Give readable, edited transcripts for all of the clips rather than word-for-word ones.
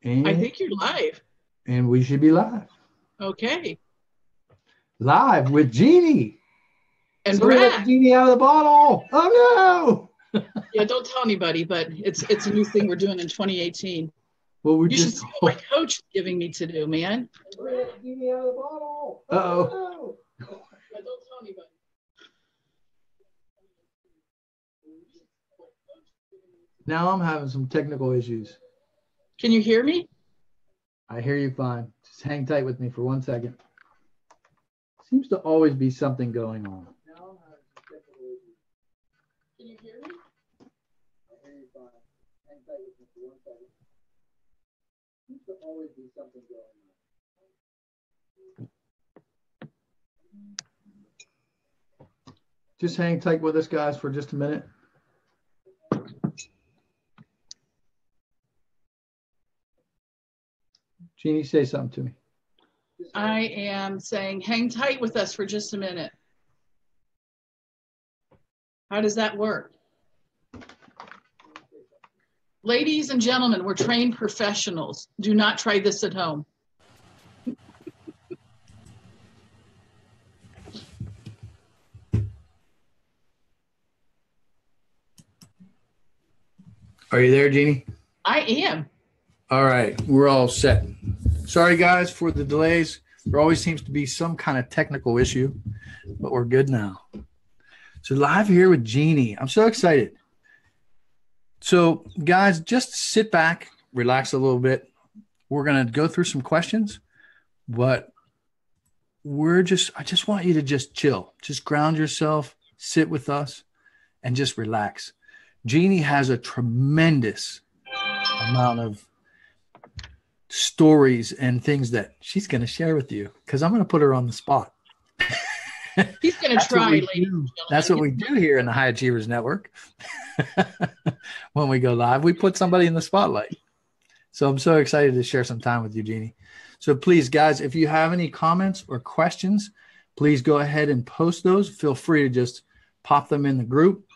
I And think you're live. we should be live. Okay. Live with Jeanie. And Somebody let the Brad. genie out of the bottle. Oh no. Yeah, don't tell anybody, but it's a new thing we're doing in 2018. Well, we You should just see what my coach is giving me to do, man. somebody let the genie out of the bottle. Uh-oh. Yeah, don't tell anybody. Now I'm having some technical issues. Can you hear me? I hear you fine. Just hang tight with me for 1 second. Seems to always be something going on. Now I'm having some technical issues. Can you hear me? I hear you fine. Hang tight with me for 1 second. Seems to always be something going on. Just hang tight with us, guys, for just a minute. Jeanie, say something to me. I am saying hang tight with us for just a minute. How does that work? Ladies and gentlemen, we're trained professionals. Do not try this at home. Are you there, Jeanie? I am. All right, we're all set. Sorry, guys, for the delays. There always seems to be some kind of technical issue, but we're good now. So live here with Jeanie. I'm so excited. So, guys, just sit back, relax a little bit. We're going to go through some questions, but I just want you to just chill. Just ground yourself, sit with us, and just relax. Jeanie has a tremendous amount of stories and things that she's going to share with you because I'm going to put her on the spot. He's going to try, ladies and gentlemen. That's what we do here in the High Achievers Network. When we go live, we put somebody in the spotlight. So I'm so excited to share some time with you, Jeanie. So please, guys, if you have any comments or questions, please go ahead and post those. Feel free to just pop them in the group.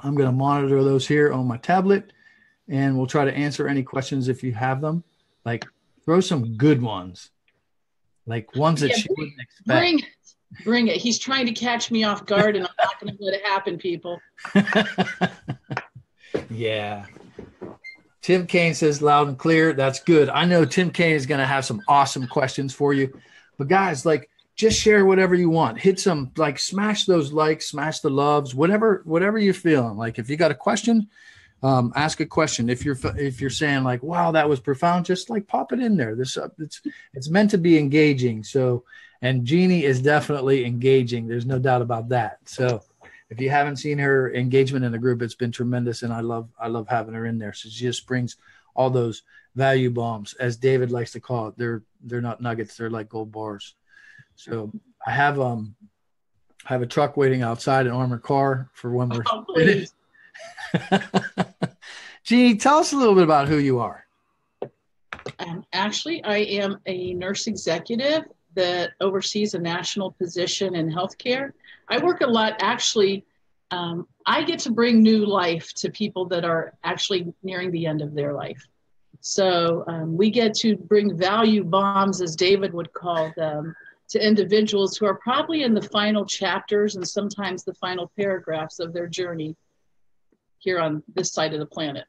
I'm going to monitor those here on my tablet, and we'll try to answer any questions if you have them. Like, throw some good ones, like ones that she wouldn't expect. Bring it. He's trying to catch me off guard, and I'm not going to let it happen, people. Yeah. Tim Kane says loud and clear. That's good. I know Tim Kane is going to have some awesome questions for you. But guys, like, just share whatever you want. Hit some, like, smash those likes, smash the loves, whatever you're feeling. Like, if you got a question, ask a question. If you're saying like, wow, that was profound, just like pop it in there. It's meant to be engaging. So, and Jeanie is definitely engaging. There's no doubt about that. So if you haven't seen her engagement in the group, it's been tremendous. And I love having her in there. So she just brings all those value bombs, as David likes to call it. They're not nuggets. They're like gold bars. So I have a truck waiting outside, an armored car for when we're finished. Jeanie, tell us a little bit about who you are. Actually, I am a nurse executive that oversees a national position in healthcare. I work a lot. Actually, I get to bring new life to people that are actually nearing the end of their life. So we get to bring value bombs, as David would call them, to individuals who are probably in the final chapters and sometimes the final paragraphs of their journey here on this side of the planet.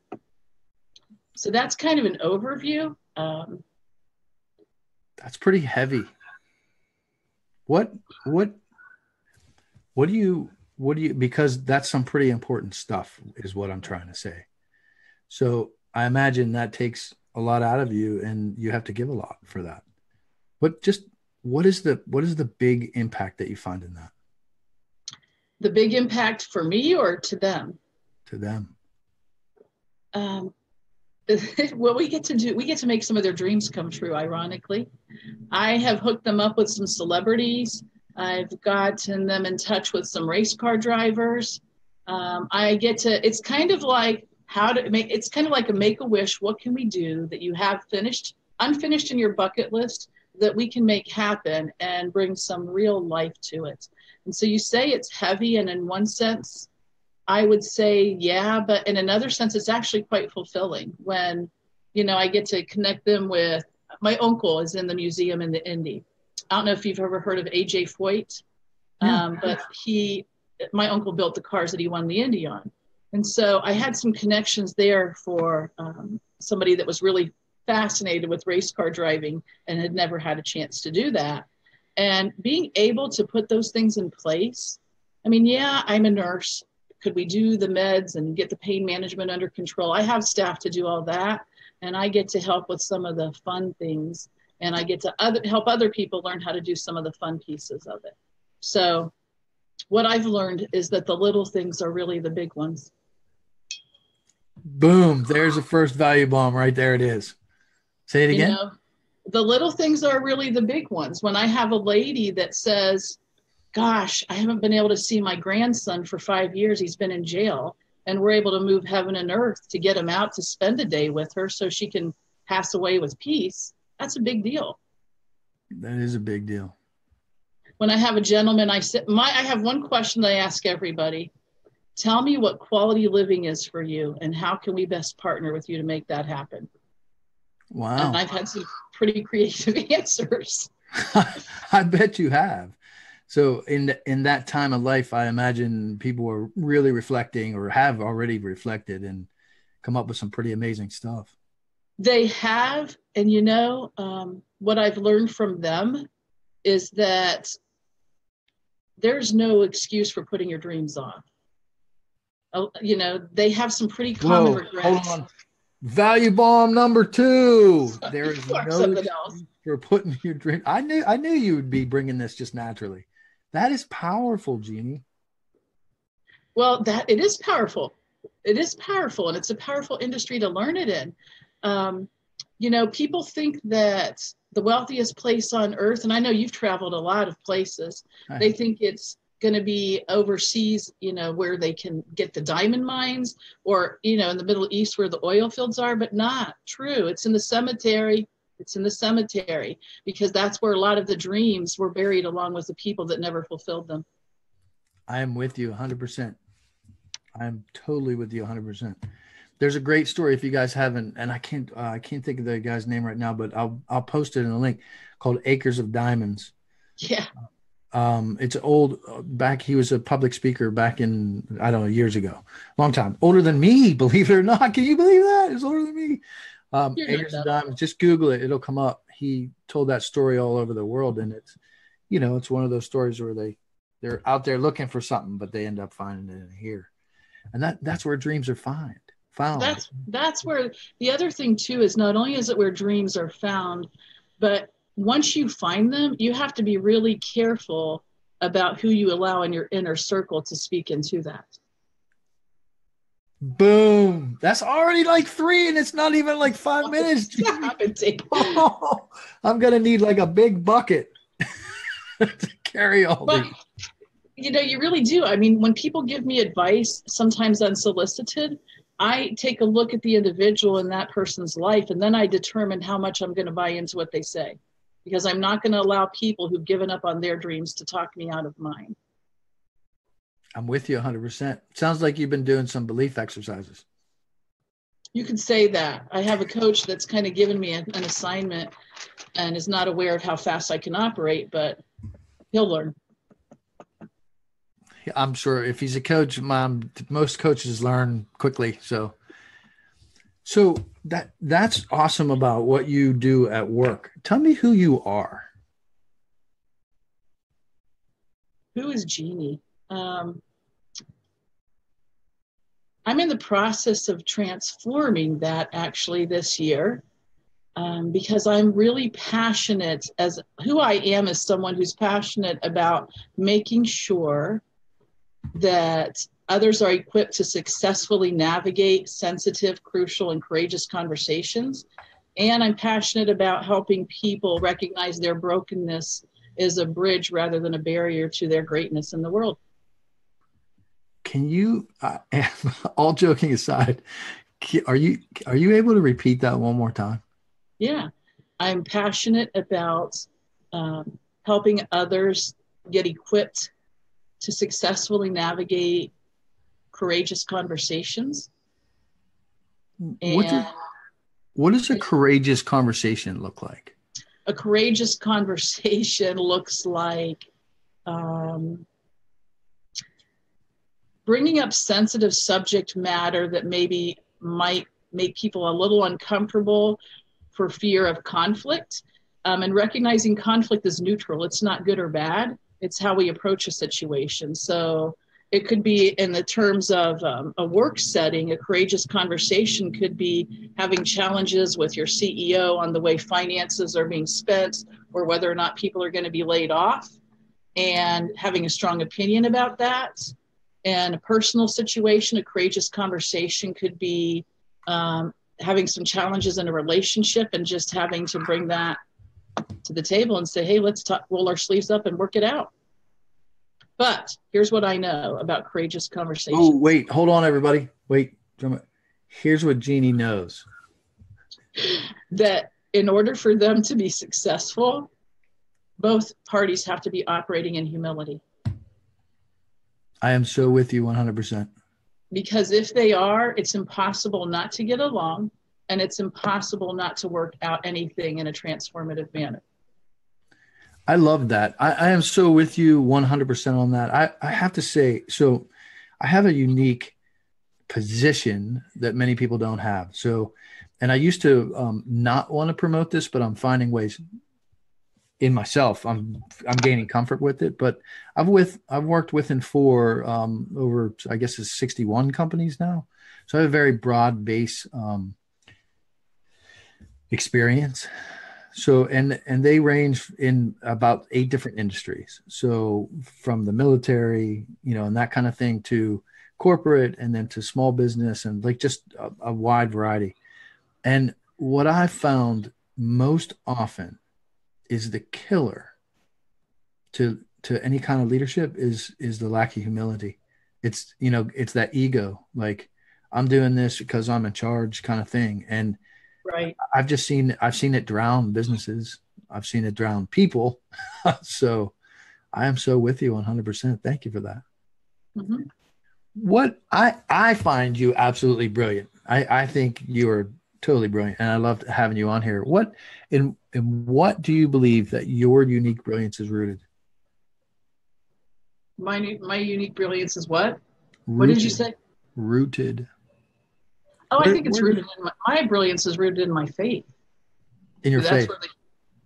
So that's kind of an overview. That's pretty heavy. What do you, because that's some pretty important stuff is what I'm trying to say. So I imagine that takes a lot out of you and you have to give a lot for that. But just what is the big impact that you find in that? The big impact for me or to them? To them. Well, we get to make some of their dreams come true, ironically. I have hooked them up with some celebrities. I've gotten them in touch with some race car drivers. It's kind of like it's kind of like a make-a-wish. What can we do that you have unfinished in your bucket list that we can make happen and bring some real life to it? And so you say it's heavy, and in one sense, I would say, yeah, but in another sense, it's actually quite fulfilling when I get to connect them with, my uncle is in the museum in the Indy. I don't know if you've ever heard of AJ Foyt, but my uncle built the cars that he won the Indy on. And so I had some connections there for somebody that was really fascinated with race car driving and had never had a chance to do that. And being able to put those things in place. I mean, yeah, I'm a nurse. Could we do the meds and get the pain management under control? I have staff to do all that. And I get to help with some of the fun things. And I get to help other people learn how to do some of the fun pieces of it. So what I've learned is that the little things are really the big ones. Boom. There's the first value bomb right there. It is. Say it again. The little things are really the big ones. When I have a lady that says, gosh, I haven't been able to see my grandson for 5 years. He's been in jail. And we're able to move heaven and earth to get him out to spend a day with her so she can pass away with peace. That's a big deal. That is a big deal. When I have a gentleman, I have one question that I ask everybody. Tell me what quality living is for you and how can we best partner with you to make that happen? Wow. And I've had some pretty creative answers. I bet you have. So in that time of life, I imagine people are really reflecting or have already reflected and come up with some pretty amazing stuff. They have. And what I've learned from them is that there's no excuse for putting your dreams off. They have some pretty common regrets. Hold on. Value bomb number 2. There is no excuse for putting your dream. I knew you would be bringing this just naturally. That is powerful, Jeanie. Well, it is powerful. It is powerful, and it's a powerful industry to learn it in. People think that the wealthiest place on earth, and I know you've traveled a lot of places, they think it's going to be overseas, where they can get the diamond mines or, in the Middle East where the oil fields are, but not true. It's in the cemetery. It's in the cemetery because that's where a lot of the dreams were buried along with the people that never fulfilled them. I am with you 100%. I'm totally with you 100%. There's a great story if you guys haven't, and I can't think of the guy's name right now, but I'll post it in a link called Acres of Diamonds. Yeah. It's old he was a public speaker back in, I don't know, years ago, long time, older than me, believe it or not. Can you believe that? It's older than me. Acres of Diamonds, just Google it. It'll come up. He told that story all over the world. And it's, it's one of those stories where they're out there looking for something, but they end up finding it in here. And that's where dreams are found. That's where the other thing too is not only is it where dreams are found, but once you find them, you have to be really careful about who you allow in your inner circle to speak into that. Boom. That's already like 3 and it's not even like 5 minutes. Oh, I'm going to need like a big bucket to carry all these. You really do. I mean, when people give me advice, sometimes unsolicited, I take a look at the individual in that person's life, and then I determine how much I'm going to buy into what they say, because I'm not going to allow people who've given up on their dreams to talk me out of mine. I'm with you 100%. Sounds like you've been doing some belief exercises. You could say that. I have a coach that's kind of given me an assignment and is not aware of how fast I can operate, but he'll learn. I'm sure if he's a coach, most coaches learn quickly. So that's awesome about what you do at work. Tell me who you are. Who is Jeanie? I'm in the process of transforming that actually this year because I'm really passionate as who I am as someone who's passionate about making sure that others are equipped to successfully navigate sensitive, crucial, and courageous conversations. And I'm passionate about helping people recognize their brokenness is a bridge rather than a barrier to their greatness in the world. Can you, all joking aside, are you able to repeat that one more time? Yeah, I'm passionate about helping others get equipped to successfully navigate courageous conversations. What does a courageous conversation look like? A courageous conversation looks like bringing up sensitive subject matter that maybe might make people a little uncomfortable for fear of conflict, and recognizing conflict is neutral. It's not good or bad. It's how we approach a situation. So it could be in the terms of a work setting. A courageous conversation could be having challenges with your CEO on the way finances are being spent or whether or not people are going to be laid off, and having a strong opinion about that. And a personal situation, a courageous conversation could be having some challenges in a relationship and just having to bring that to the table and say, hey, let's roll our sleeves up and work it out. But here's what I know about courageous conversations. Oh, wait, hold on, everybody. Wait. Here's what Jeanie knows. That in order for them to be successful, both parties have to be operating in humility. I am so with you 100%. Because if they are, it's impossible not to get along, and it's impossible not to work out anything in a transformative manner. I love that. I am so with you 100% on that. I have to say, so I have a unique position that many people don't have. So, and I used to not want to promote this, but I'm finding ways in myself. I'm gaining comfort with it, but I've worked with and for over, I guess it's 61 companies now. So I have a very broad base experience. So, and they range in about 8 different industries. So from the military, and that kind of thing, to corporate, and then to small business, and like just a wide variety. And what I found most often is the killer to any kind of leadership is the lack of humility. It's, it's that ego, like I'm doing this because I'm in charge kind of thing. And right. I've seen it drown businesses. I've seen it drown people. So I am so with you 100%. Thank you for that. Mm-hmm. What I find you absolutely brilliant. I think you are totally brilliant, and I loved having you on here. What in what do you believe that your unique brilliance is rooted? My unique brilliance is what? Rooted. What did you say? Rooted. Oh, I think it's rooted in my brilliance is rooted in my faith. In your faith.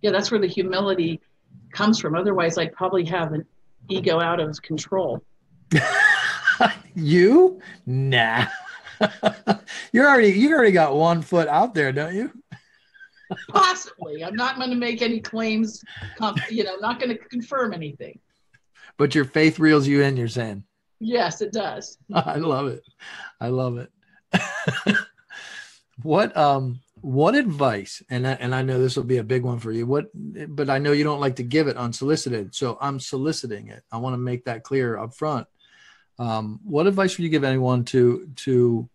That's where the humility comes from. Otherwise, I'd probably have an ego out of control. You? Nah. You already got 1 foot out there, don't you? Possibly. I'm not going to make any claims, not going to confirm anything. But your faith reels you in, you're saying? Yes, it does. I love it. I love it. What advice, and I know this will be a big one for you, but I know you don't like to give it unsolicited, so I'm soliciting it. I want to make that clear up front. What advice would you give anyone to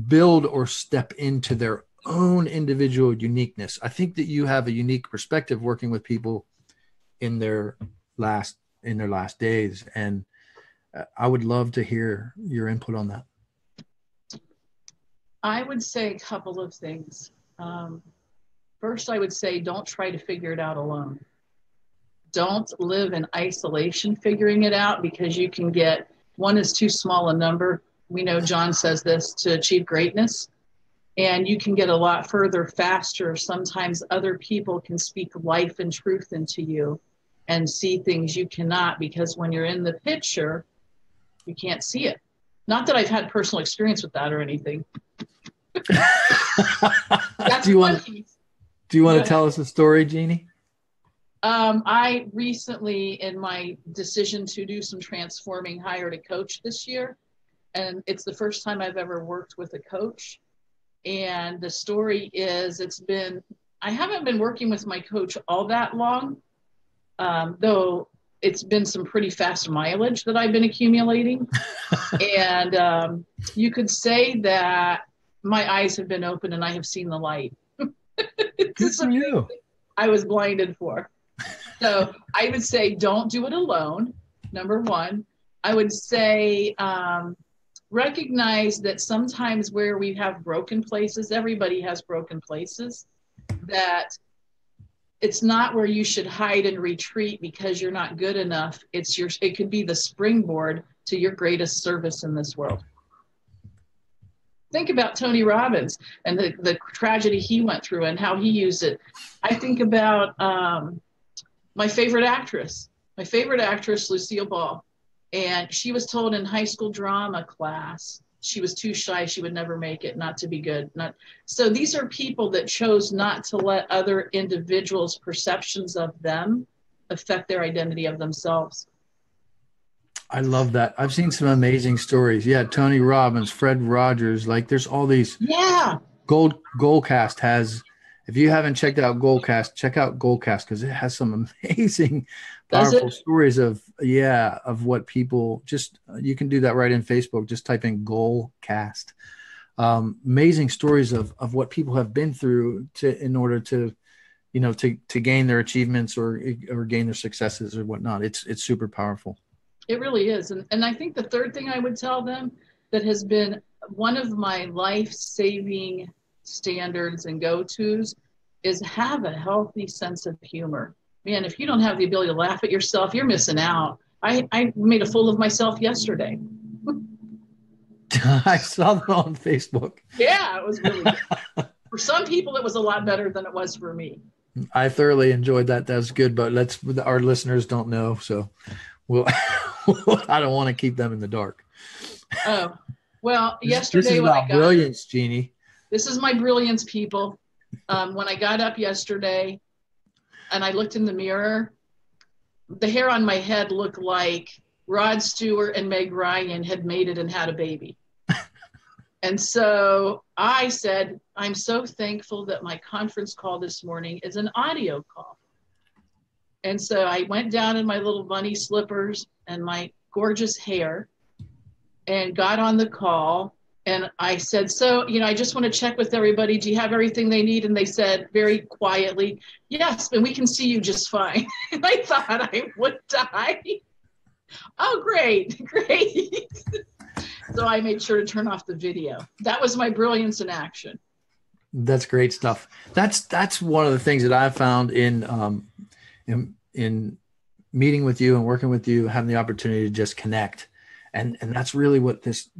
build or step into their own individual uniqueness? I think that you have a unique perspective working with people in their last days, and I would love to hear your input on that. I would say a couple of things. First, I would say don't try to figure it out alone. Don't live in isolation figuring it out, because you can get, one is too small a number. We know John says this, to achieve greatness. And you can get a lot further faster. Sometimes other people can speak life and truth into you and see things you cannot, because when you're in the picture, you can't see it. Not that I've had personal experience with that or anything. Do you want to tell us a story, Jeanie? I recently, in my decision to do some transforming, hired a coach this year. And it's the first time I've ever worked with a coach. And the story is, I haven't been working with my coach all that long, though it's been some pretty fast mileage that I've been accumulating. And you could say that my eyes have been open and I have seen the light. Good for you. I was blinded for. So I would say don't do it alone, number one. I would say recognize that sometimes where we have broken places, everybody has broken places, that it's not where you should hide and retreat because you're not good enough. It could be the springboard to your greatest service in this world. Think about Tony Robbins and the tragedy he went through and how he used it. I think about my favorite actress, Lucille Ball. And she was told in high school drama class, she was too shy, she would never make it, not to be good. So these are people that chose not to let other individuals' perceptions of them affect their identity of themselves. I love that. I've seen some amazing stories. Yeah, Tony Robbins, Fred Rogers, like there's all these. Yeah. Goalcast has, if you haven't checked out Goalcast, check out Goalcast because it has some amazing, powerful stories of what people just, you can do that right in Facebook. Just type in Goalcast. Amazing stories of what people have been through in order to, to gain their achievements or gain their successes or whatnot. It's super powerful. It really is. And I think the third thing I would tell them that has been one of my life-saving standards and go-tos is have a healthy sense of humor. Man, if you don't have the ability to laugh at yourself, you're missing out. I made a fool of myself yesterday. I saw that on Facebook. Yeah, it was really good. For some people, it was a lot better than it was for me. I thoroughly enjoyed that. That's good, but our listeners don't know, so I don't want to keep them in the dark. Oh, well, yesterday this is about brilliance, Jeanie. This is my brilliance, people. When I got up yesterday and I looked in the mirror, the hair on my head looked like Rod Stewart and Meg Ryan had mated and had a baby. And so I said, I'm so thankful that my conference call this morning is an audio call. And so I went down in my little bunny slippers and my gorgeous hair and got on the call. And I said, so, I just want to check with everybody. Do you have everything they need? And they said very quietly, yes, and we can see you just fine. And I thought I would die. Oh, great. So I made sure to turn off the video. That was my brilliance in action. That's great stuff. That's one of the things that I've found in meeting with you and working with you, having the opportunity to just connect. And that's really what this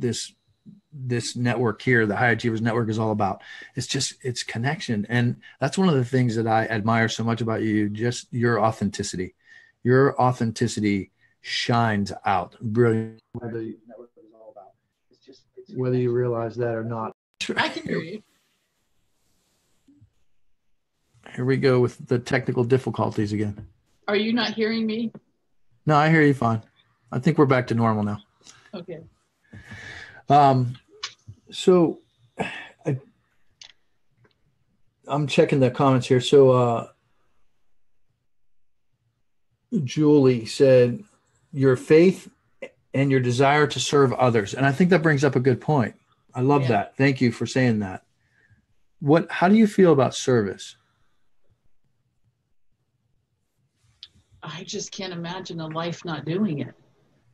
network here, the High Achievers Network, is all about. It's connection. And that's one of the things that I admire so much about you, just your authenticity. Your authenticity shines out. Brilliant. Whether the network is all about. It's whether you realize that or not. I can hear you. Here we go with the technical difficulties again. Are you not hearing me? No, I hear you fine. I think we're back to normal now. Okay. So I'm checking the comments here. So Julie said, your faith and your desire to serve others. And I think that brings up a good point. I love that. Thank you for saying that. How do you feel about service? I just can't imagine a life not doing it.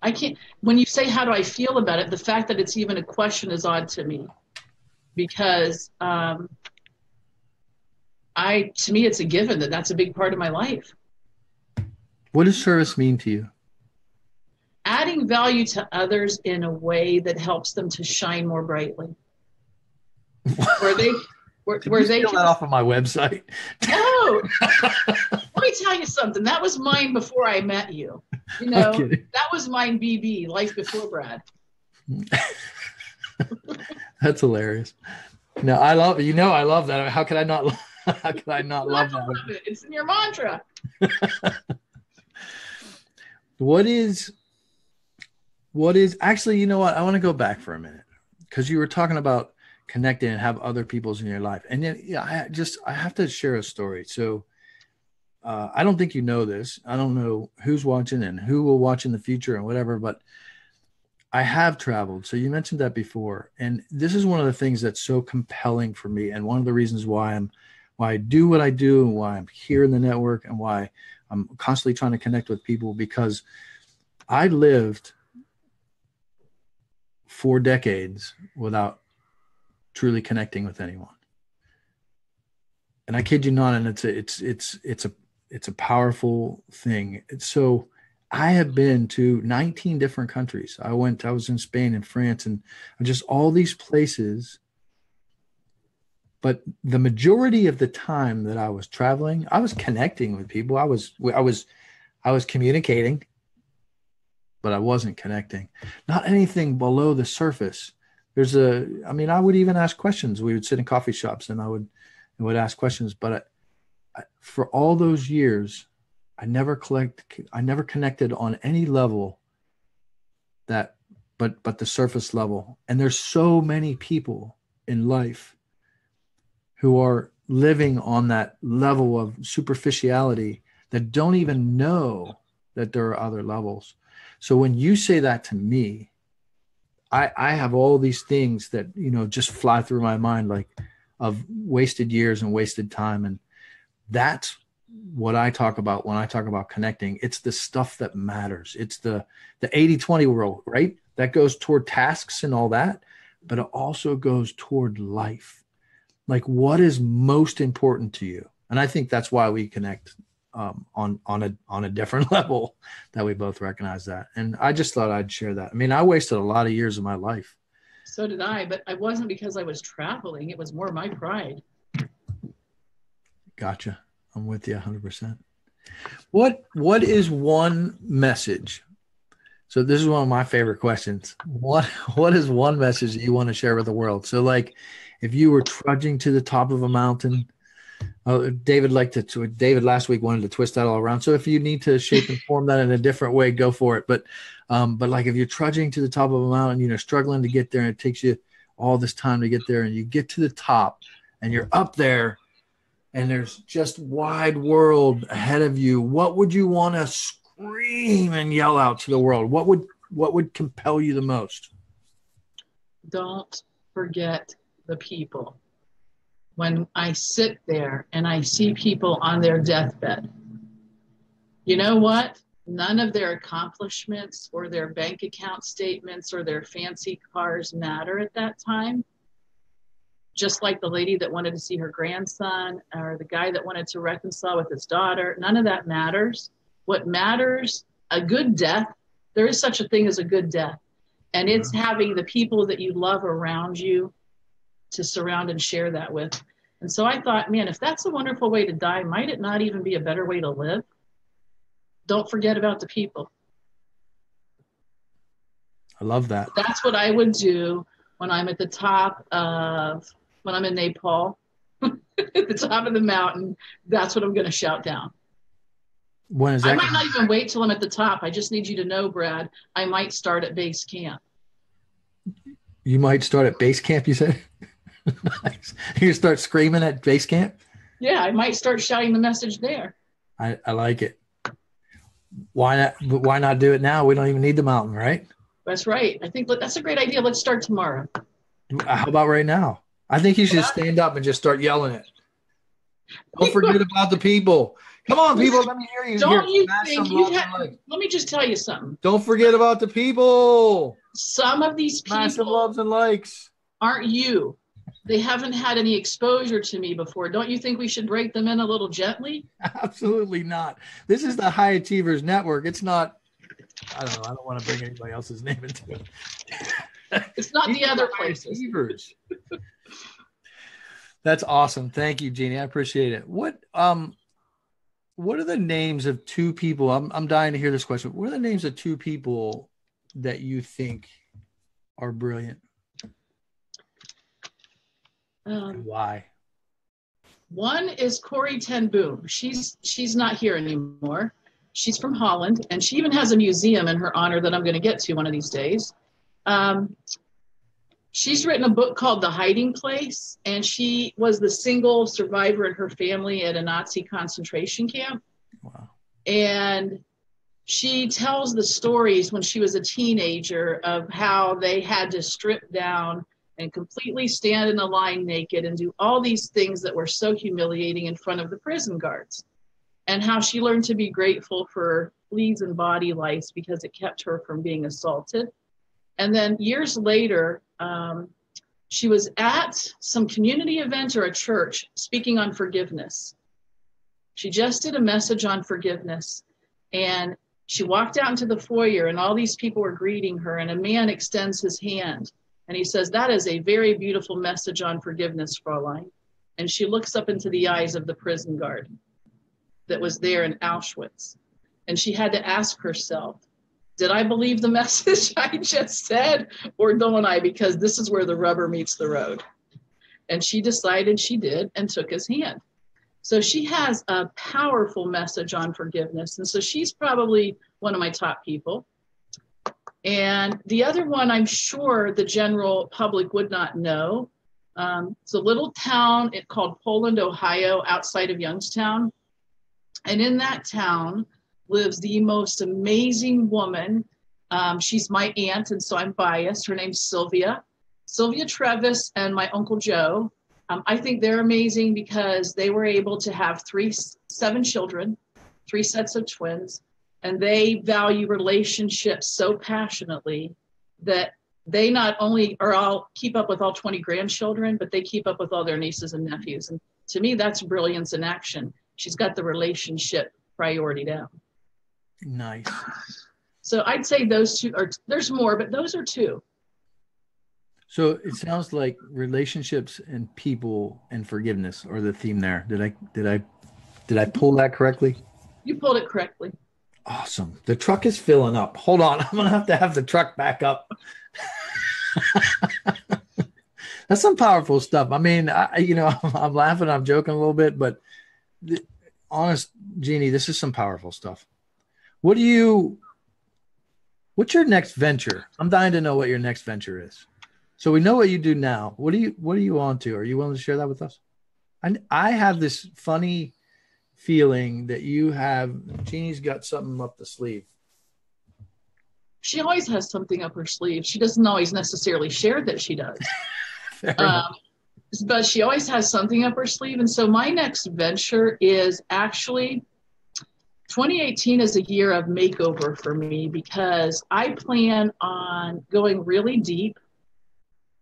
I can't. When you say, how do I feel about it? The fact that it's even a question is odd to me, because to me, it's a given that that's a big part of my life. What does service mean to you? Adding value to others in a way that helps them to shine more brightly. Where they steal that off of my website. No. Let me tell you something. That was mine before I met you. That was mine, BB, Life Before Brad. That's hilarious. No, I love that. How could I not love that? It's in your mantra. What is actually, you know what? I want to go back for a minute because you were talking about connecting and have other people's in your life. And then, I have to share a story. So I don't think you know this. I don't know who's watching and who will watch in the future and whatever, but I have traveled. So you mentioned that before. And this is one of the things that's so compelling for me. And one of the reasons why I do what I do and why I'm here in the network and why I'm constantly trying to connect with people, because I lived 4 decades without truly connecting with anyone. And I kid you not, and it's a powerful thing. So I have been to 19 different countries. I was in Spain and France and just all these places. But the majority of the time that I was traveling, I was connecting with people. I was communicating, but I wasn't connecting. Not anything below the surface. I would even ask questions. We would sit in coffee shops and I would ask questions, but for all those years, I never connected on any level but the surface level. And there's so many people in life who are living on that level of superficiality that don't even know that there are other levels. So when you say that to me, I have all these things that, just fly through my mind, like of wasted years and wasted time. And that's what I talk about when I talk about connecting. It's the stuff that matters. It's the 80-20 rule, right? That goes toward tasks and all that, but it also goes toward life. Like, what is most important to you? And I think that's why we connect on a different level, that we both recognize that. And I just thought I'd share that. I mean, I wasted a lot of years of my life. So did I, but it wasn't because I was traveling. It was more my pride. Gotcha. I'm with you 100%. What is one message? So this is one of my favorite questions. What is one message that you want to share with the world? So like, if you were trudging to the top of a mountain, David last week wanted to twist that all around. So if you need to shape and form that in a different way, go for it. But like if you're trudging to the top of a mountain, struggling to get there, and it takes you all this time to get there, and you get to the top and you're up there and there's just wide world ahead of you, what would you want to scream and yell out to the world? What would compel you the most? Don't forget the people. When I sit there and I see people on their deathbed, you know what? None of their accomplishments or their bank account statements or their fancy cars matter at that time. Just like the lady that wanted to see her grandson or the guy that wanted to reconcile with his daughter, none of that matters. What matters, a good death, there is such a thing as a good death. And it's having the people that you love around you to surround and share that with. And so I thought, man, if that's a wonderful way to die, might it not even be a better way to live? Don't forget about the people. I love that. That's what I would do when I'm at the top of, when I'm in Nepal, at the top of the mountain. That's what I'm going to shout down. When is that? I might not even wait till I'm at the top. I just need you to know, Brad, I might start at base camp. You might start at base camp, you said? Nice. You start screaming at base camp? Yeah, I might start shouting the message there. I like it. Why not do it now? We don't even need the mountain, right? That's right. I think that's a great idea. Let's start tomorrow. How about right now? I think you should stand up and just start yelling it. Don't forget about the people. Come on, people. Let me hear you. Don't you think you have? Let me just tell you something. Don't forget about the people. Some of these people massive loves and likes aren't you. They haven't had any exposure to me before. Don't you think we should break them in a little gently? Absolutely not. This is the High Achievers Network. It's not. I don't know. I don't want to bring anybody else's name into it. It's not the other places. Achievers. That's awesome. Thank you, Jeanie. I appreciate it. What are the names of two people? I'm dying to hear this question. What are the names of two people that you think are brilliant? Why? One is Corrie ten Boom. She's not here anymore. She's from Holland, and she even has a museum in her honor that I'm going to get to one of these days. She's written a book called The Hiding Place, and she was the single survivor in her family at a Nazi concentration camp. Wow. And she tells the stories when she was a teenager of how they had to strip down and completely stand in the line naked and do all these things that were so humiliating in front of the prison guards, and how she learned to be grateful for fleas and body lice because it kept her from being assaulted. And then years later, she was at some community event or a church speaking on forgiveness. She just did a message on forgiveness. And she walked out into the foyer and all these people were greeting her. And a man extends his hand and he says, "That is a very beautiful message on forgiveness, Fräulein." And she looks up into the eyes of the prison guard that was there in Auschwitz. And she had to ask herself, did I believe the message I just said, or don't I? Because this is where the rubber meets the road. And she decided she did and took his hand. So she has a powerful message on forgiveness. And so she's probably one of my top people. And the other one, I'm sure the general public would not know. It's a little town called Poland, Ohio, outside of Youngstown. And in that town lives the most amazing woman. She's my aunt, and so I'm biased. Her name's Sylvia Trevis, and my Uncle Joe. I think they're amazing because they were able to have 7 children, 3 sets of twins, and they value relationships so passionately that they not only are all keep up with all 20 grandchildren, but they keep up with all their nieces and nephews. And to me, that's brilliance in action. She's got the relationship priority down. Nice. So I'd say those two are, there's more, but those are 2. So it sounds like relationships and people and forgiveness are the theme there. Did I pull that correctly? You pulled it correctly. Awesome. The truck is filling up. Hold on. I'm going to have the truck back up. That's some powerful stuff. I mean, I'm laughing, I'm joking a little bit, but honest, Jeanie, this is some powerful stuff. What's your next venture? I'm dying to know what your next venture is. So we know what you do now. What are you on to? Are you willing to share that with us? I have this funny feeling that Jeannie's got something up the sleeve. She always has something up her sleeve. She doesn't always necessarily share that she does. But she always has something up her sleeve. And so my next venture is actually 2018 is a year of makeover for me because I plan on going really deep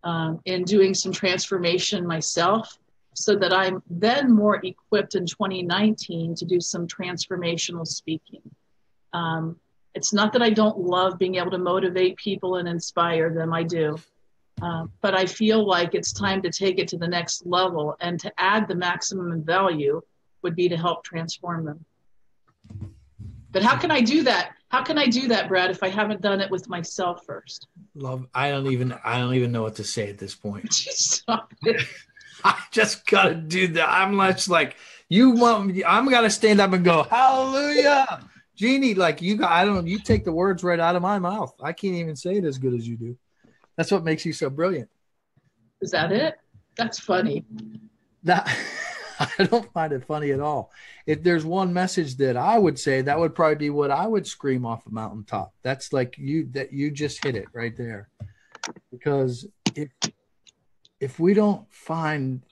and doing some transformation myself so that I'm then more equipped in 2019 to do some transformational speaking. It's not that I don't love being able to motivate people and inspire them, I do. But I feel like it's time to take it to the next level, and to add the maximum value would be to help transform them. But how can I do that? How can I do that, Brad, if I haven't done it with myself first? I don't even know what to say at this point. Stop it. I just gotta do that. I'm just like, I'm gonna stand up and go, hallelujah. Jeanie, like you take the words right out of my mouth. I can't even say it as good as you do. That's what makes you so brilliant. Is that it? That's funny. I don't find it funny at all. If there's one message that I would say, that would probably be what I would scream off a mountaintop. That's like you just hit it right there. Because if we don't find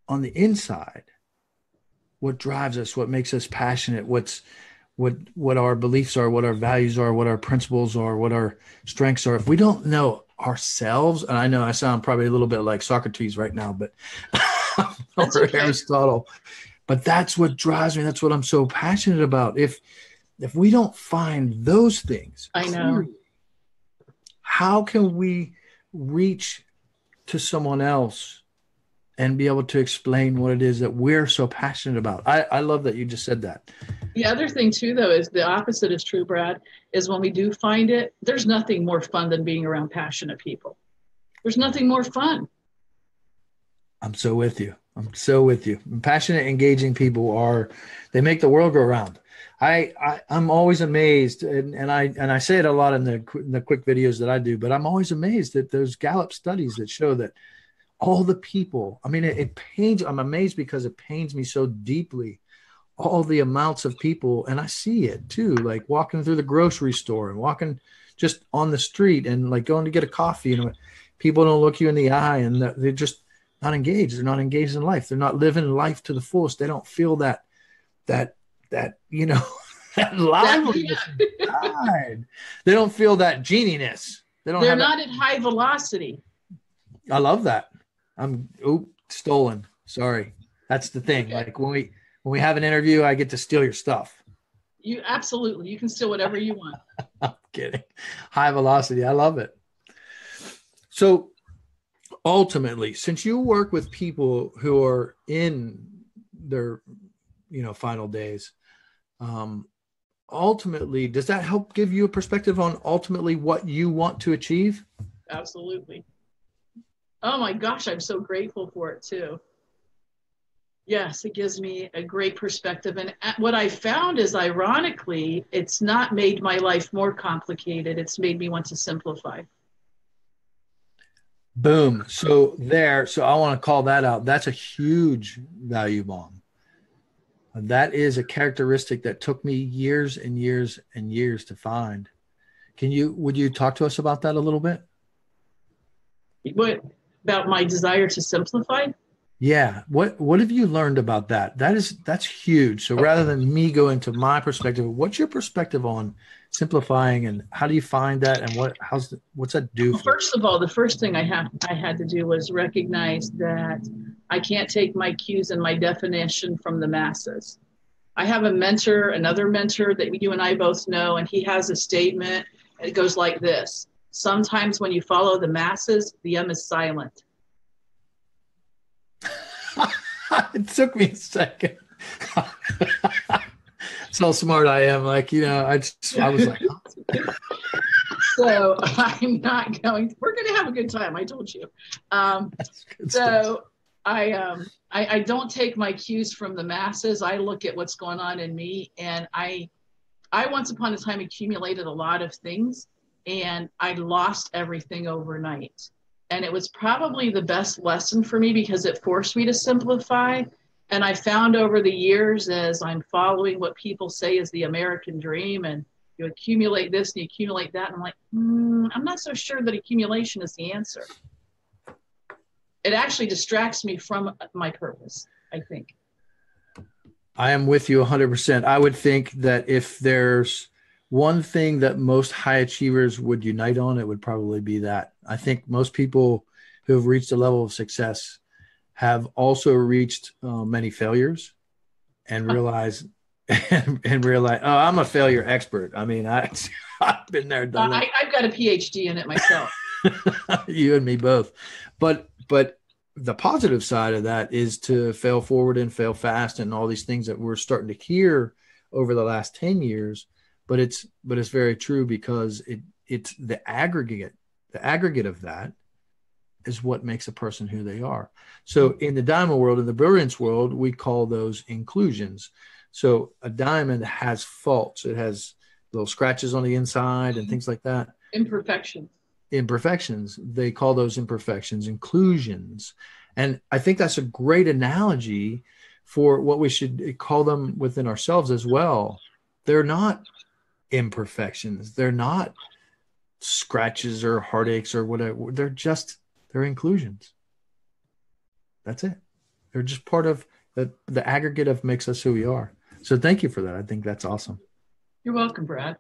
on the inside what drives us, what makes us passionate, what our beliefs are, what our values are, what our principles are, what our strengths are, if we don't know ourselves, and I know I sound probably a little bit like Socrates right now, but that's or okay. Aristotle, but that's what drives me. That's what I'm so passionate about. If we don't find those things, I know. How can we reach to someone else and be able to explain what it is that we're so passionate about? I love that you just said that. The other thing too, though, is the opposite is true, Brad, is when we do find it, there's nothing more fun than being around passionate people. There's nothing more fun. I'm so with you. Passionate, engaging people they make the world go round. I'm always amazed, and I say it a lot in the quick videos that I do, but I'm always amazed at those Gallup studies that show that all the people, I mean, I'm amazed because it pains me so deeply, all the amounts of people, and I see it too, like walking through the grocery store and walking just on the street and like going to get a coffee, people don't look you in the eye, and they're just not engaged. They're not engaged in life. They're not living life to the fullest. They don't feel that that liveliness inside. They don't feel that geniness They don't They're have not at high velocity. I love that. Stolen. Sorry. That's the thing. Okay. Like when we have an interview, I get to steal your stuff. You absolutely, you can steal whatever you want. I'm kidding. High velocity. I love it. So ultimately, since you work with people who are in their, final days, ultimately, does that help give you a perspective on ultimately what you want to achieve? Absolutely. Oh my gosh, I'm so grateful for it too. Yes, it gives me a great perspective. And what I found is, ironically, it's not made my life more complicated. It's made me want to simplify. Boom. So I want to call that out. That's a huge value bomb. That is a characteristic that took me years and years and years to find. Would you talk to us about that a little bit? What about my desire to simplify? Yeah. What have you learned about that? That's huge. So rather than me go into my perspective, what's your perspective on simplifying, and how do you find that, and what's that do Well, for you? first of all, the first thing I had to do was recognize that I can't take my cues and my definition from the masses. I have another mentor that you and I both know, and he has a statement. It goes like this: sometimes when you follow the masses, the M is silent. It took me a second. That's how smart I am. Like, I was like, So I'm not we're going to have a good time. I told you. So I don't take my cues from the masses. I look at what's going on in me. And I once upon a time accumulated a lot of things, and I lost everything overnight. And it was probably the best lesson for me because it forced me to simplify. And I found over the years, as I'm following what people say is the American dream, and you accumulate this and you accumulate that, and I'm like, I'm not so sure that accumulation is the answer. It actually distracts me from my purpose, I think. I am with you 100%. I would think that if there's one thing that most high achievers would unite on, it would probably be that. I think most people who have reached a level of success have also reached many failures and realize, oh, I'm a failure expert. I mean, I've been there, done that. I've got a PhD in it myself. You and me both. But the positive side of that is to fail forward and fail fast and all these things that we're starting to hear over the last 10 years. But it's very true, because it's the aggregate of that is what makes a person who they are. So in the diamond world, in the brilliance world, we call those inclusions. So a diamond has faults. It has little scratches on the inside and things like that. Imperfections. They call those imperfections inclusions. And I think that's a great analogy for what we should call them within ourselves as well. They're not imperfections. They're not scratches or heartaches or whatever. They're inclusions. That's it. They're just part of the aggregate of makes us who we are. So thank you for that. I think that's awesome. You're welcome, Brad.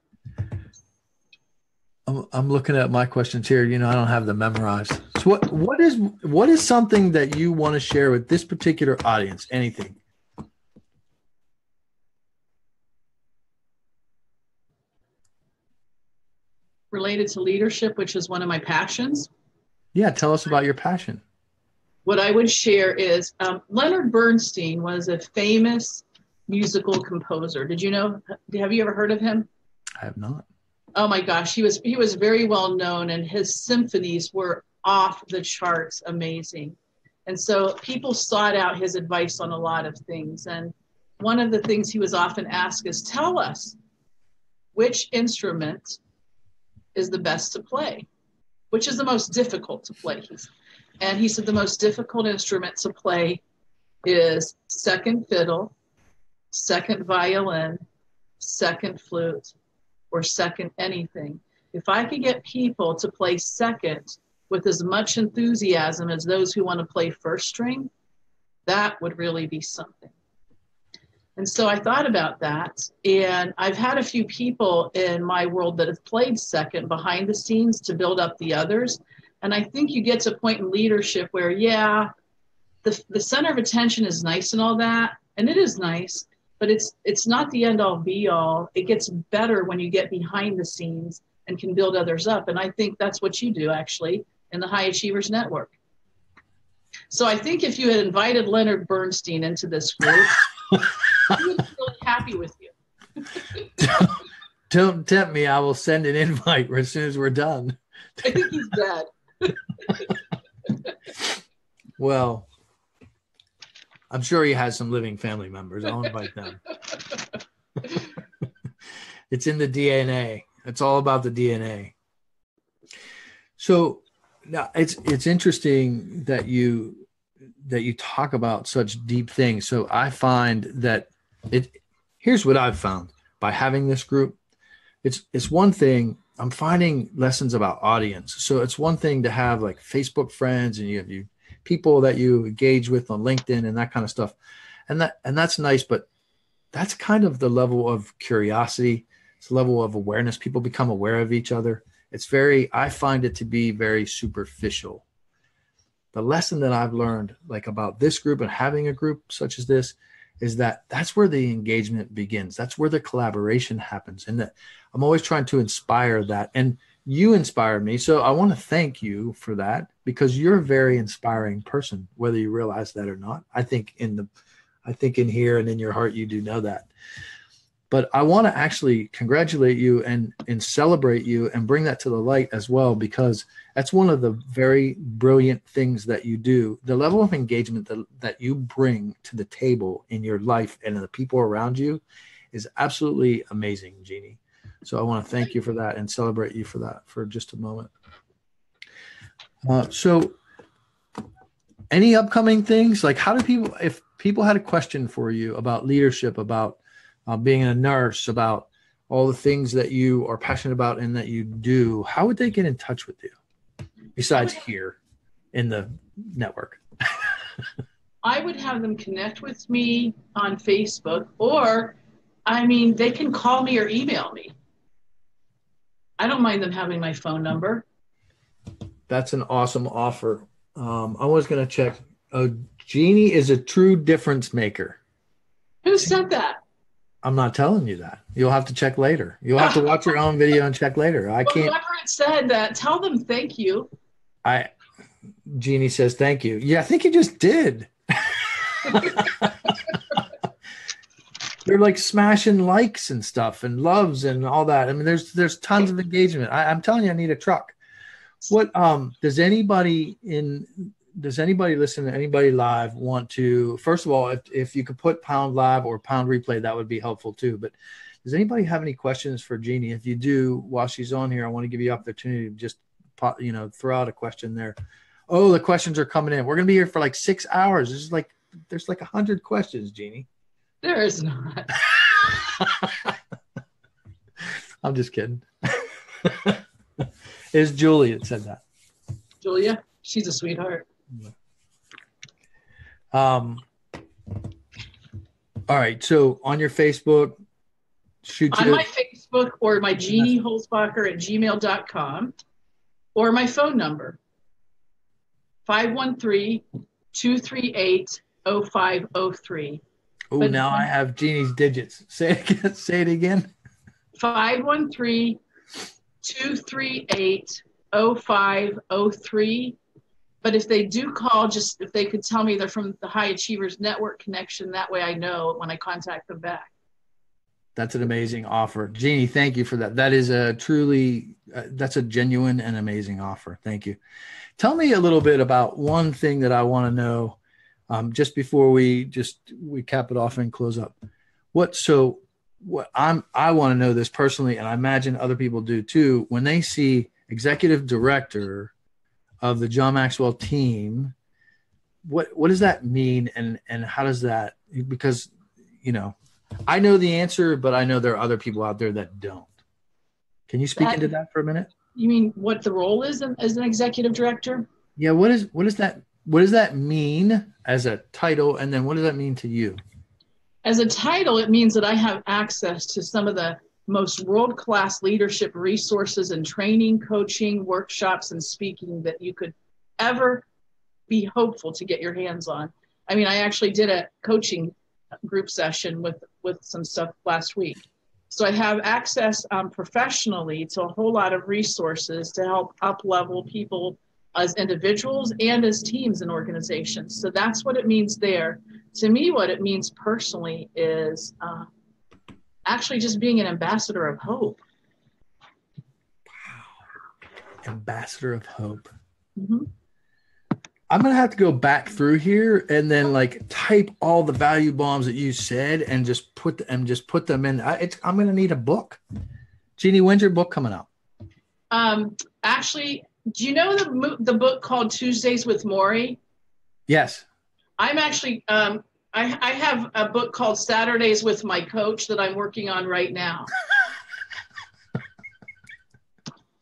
I'm looking at my questions here. I don't have them memorized. So what is something that you want to share with this particular audience? Anything? Related to leadership, which is one of my passions. Yeah, tell us about your passion. What I would share is Leonard Bernstein was a famous musical composer. Did you know? Have you ever heard of him? I have not. Oh my gosh, he was very well known, and his symphonies were off the charts amazing. And so people sought out his advice on a lot of things. And one of the things he was often asked is, tell us which instrument is the best to play, which is the most difficult to play. And he said the most difficult instrument to play is second fiddle, second violin, second flute, or second anything. If I could get people to play second with as much enthusiasm as those who want to play first string, that would really be something. And so I thought about that. And I've had a few people in my world that have played second behind the scenes to build up the others. And I think you get to a point in leadership where, yeah, the center of attention is nice and all that. And it is nice, but it's not the end all be all. It gets better when you get behind the scenes and can build others up. And I think that's what you do actually in the High Achievers Network. So I think if you had invited Leonard Bernstein into this group, he would be really happy with you. Don't tempt me. I will send an invite as soon as we're done. I think he's dead. Well, I'm sure he has some living family members. I'll invite them. It's in the DNA. It's all about the DNA. So now it's interesting that you talk about such deep things. So I find that here's what I've found by having this group. It's one thing. I'm finding lessons about audience. So it's one thing to have like Facebook friends and you have people that you engage with on LinkedIn and that kind of stuff. And that's nice, but that's kind of the level of curiosity. It's a level of awareness. People become aware of each other. I find it to be very superficial. The lesson that I've learned like about this group and having a group such as this is that that's where the engagement begins. That's where the collaboration happens. And that I'm always trying to inspire that. And you inspired me. So I want to thank you for that because you're a very inspiring person, whether you realize that or not. I think in here and in your heart, you do know that. But I want to actually congratulate you and celebrate you and bring that to the light as well, because that's one of the very brilliant things that you do. The level of engagement that you bring to the table in your life and in the people around you is absolutely amazing, Jeanie. So I want to thank you for that and celebrate you for that for just a moment. So any upcoming things, like if people had a question for you about leadership, about being a nurse, about all the things that you are passionate about and that you do, how would they get in touch with you besides here in the network? I would have them connect with me on Facebook, or, they can call me or email me. I don't mind them having my phone number. That's an awesome offer. I was going to check. Jeanie is a true difference maker. Who said that? I'm not telling you that. You'll have to check later. You'll have to watch your own video and check later. I can't. Whoever it said that, tell them thank you. Jeanie says thank you. Yeah, I think you just did. They're like smashing likes and stuff and loves and all that. There's tons of engagement. I'm telling you, I need a truck. What does anybody listen to anybody live want to, first of all, if you could put pound live or pound replay, that would be helpful too. But does anybody have any questions for Jeanie? If you do, while she's on here, I want to give you the opportunity to just throw out a question there. Oh, the questions are coming in. We're going to be here for like 6 hours. There's like 100 questions, Jeanie. There is not. I'm just kidding. It's Julie that said that. Julia, she's a sweetheart. All right. So on your Facebook, on my Facebook or my Jeanie Holzbacher at gmail.com or my phone number, 513-238-0503. Oh, now I have Jeanie's digits. Say it again. 513-238-0503. But if they do call, just if they could tell me they're from the High Achievers Network connection, that way I know when I contact them back. That's an amazing offer. Jeanie, thank you for that. That is that's a genuine and amazing offer. Thank you. Tell me a little bit about one thing that I want to know just before we cap it off and close up. I want to know this personally, and I imagine other people do too. When they see executive director of the John Maxwell team, what does that mean, and how does that? Because I know the answer, but I know there are other people out there that don't. Can you speak into that for a minute? You mean what the role is as an executive director? Yeah. What does that mean as a title, and then what does that mean to you? As a title, it means that I have access to some of the most world-class leadership resources and training, coaching, workshops, and speaking that you could ever be hopeful to get your hands on. I mean, I actually did a coaching group session with some stuff last week. So I have access professionally to a whole lot of resources to help up-level people as individuals and as teams and organizations. So that's what it means there. To me, what it means personally is actually just being an ambassador of hope. Wow. Ambassador of hope. Mm-hmm. I'm going to have to go back through here and then like type all the value bombs that you said and just put them in. I'm going to need a book. Jeanie, when's your book coming out? Actually, do you know the book called Tuesdays with Maury? Yes. I'm actually, I have a book called Saturdays with My Coach that I'm working on right now.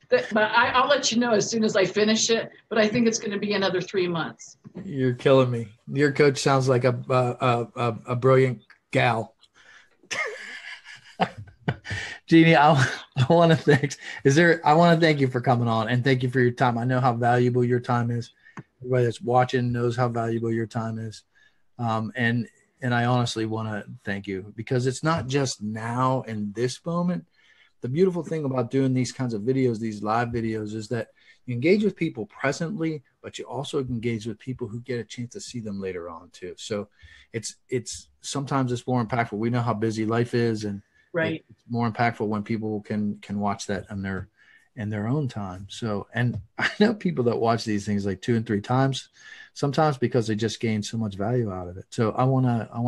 But I'll let you know as soon as I finish it. But I think it's going to be another 3 months. You're killing me. Your coach sounds like a brilliant gal. Jeanie, I want to thank you for coming on and thank you for your time. I know how valuable your time is. Everybody that's watching knows how valuable your time is. And I honestly want to thank you because it's not just now in this moment. The beautiful thing about doing these kinds of videos, these live videos, is that you engage with people presently, but you also engage with people who get a chance to see them later on too. So it's sometimes it's more impactful. We know how busy life is, and right. It's more impactful when people can watch that in their own time. So, and I know people that watch these things like 2 and 3 times, sometimes because they just gain so much value out of it. So I want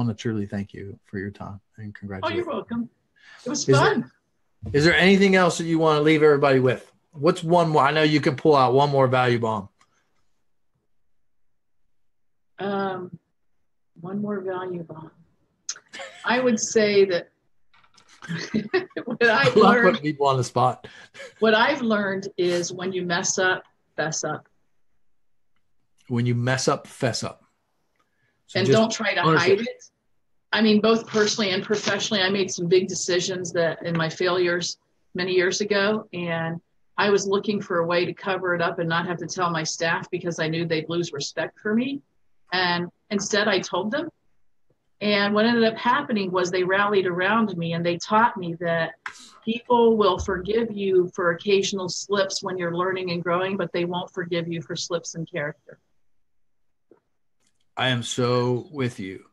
to truly thank you for your time and congratulations. Oh, you're welcome. It was fun. Is there anything else that you want to leave everybody with? What's one more? I know you can pull out one more value bomb. One more value bomb. I would say that I love putting people on the spot. What I've learned is when you mess up, fess up. When you mess up, fess up. So and don't try to hide it. I mean, both personally and professionally, I made some big decisions that in my failures many years ago, and I was looking for a way to cover it up and not have to tell my staff because I knew they'd lose respect for me. And instead I told them. And what ended up happening was they rallied around me and they taught me that people will forgive you for occasional slips when you're learning and growing, but they won't forgive you for slips in character. I am so with you.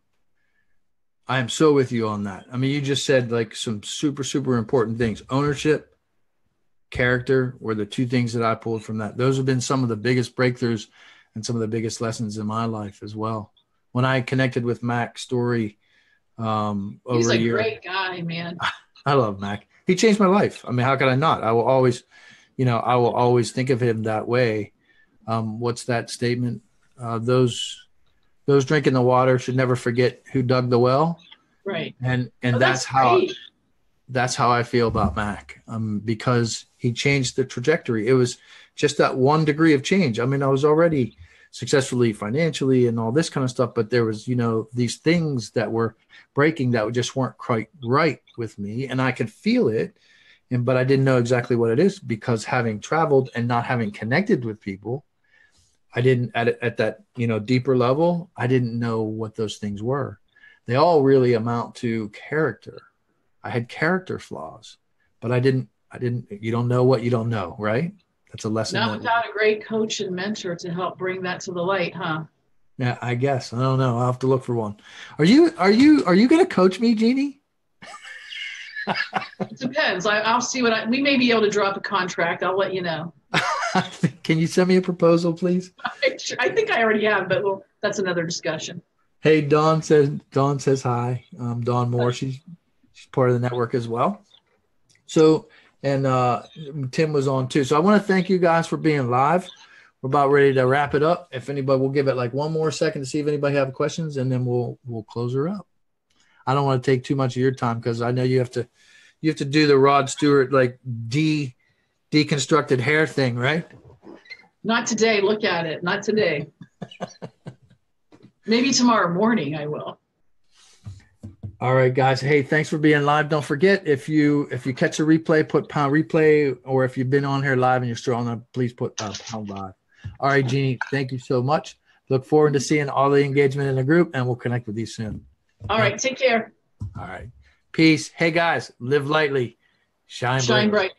I am so with you on that. I mean, you just said like some super, super important things. Ownership, character were the 2 things that I pulled from that. Those have been some of the biggest breakthroughs and some of the biggest lessons in my life as well. When I connected with Mac Story over He's a year. Great guy, man. I love Mac. He changed my life. I mean, how could I not? I will always think of him that way. What's that statement? Those drinking the water should never forget who dug the well. Right. And that's how I feel about Mac, because he changed the trajectory. It was just that 1 degree of change. I mean, I was already successfully financially and all this kind of stuff, but there was, these things that were breaking that just weren't quite right with me. And I could feel it. But I didn't know exactly what it is because having traveled and not having connected with people, I didn't at that, deeper level, I didn't know what those things were. They all really amount to character. I had character flaws, but I didn't, you don't know what you don't know, right? That's a lesson. Not without a great coach and mentor to help bring that to the light, huh? Yeah, I guess. I don't know. I'll have to look for one. Are you going to coach me, Jeanie? It depends. I'll see we may be able to drop a contract. I'll let you know. Can you send me a proposal, please? I think I already have, but that's another discussion. Hey, Dawn says hi. Dawn Moore, she's part of the network as well. So, and Tim was on too. So I want to thank you guys for being live. We're about ready to wrap it up. If anybody, we'll give it like 1 more second to see if anybody have questions, and then we'll close her up. I don't want to take too much of your time because I know you have to do the Rod Stewart like deconstructed hair thing, right? Not today. Look at it. Not today. Maybe tomorrow morning I will. All right, guys. Hey, thanks for being live. Don't forget, if you catch a replay, put pound replay, or if you've been on here live and you're still on there, please put pound live. All right, Jeanie, thank you so much. Look forward to seeing all the engagement in the group, and we'll connect with you soon. All right, take care. All right. Peace. Hey, guys, live lightly. Shine bright.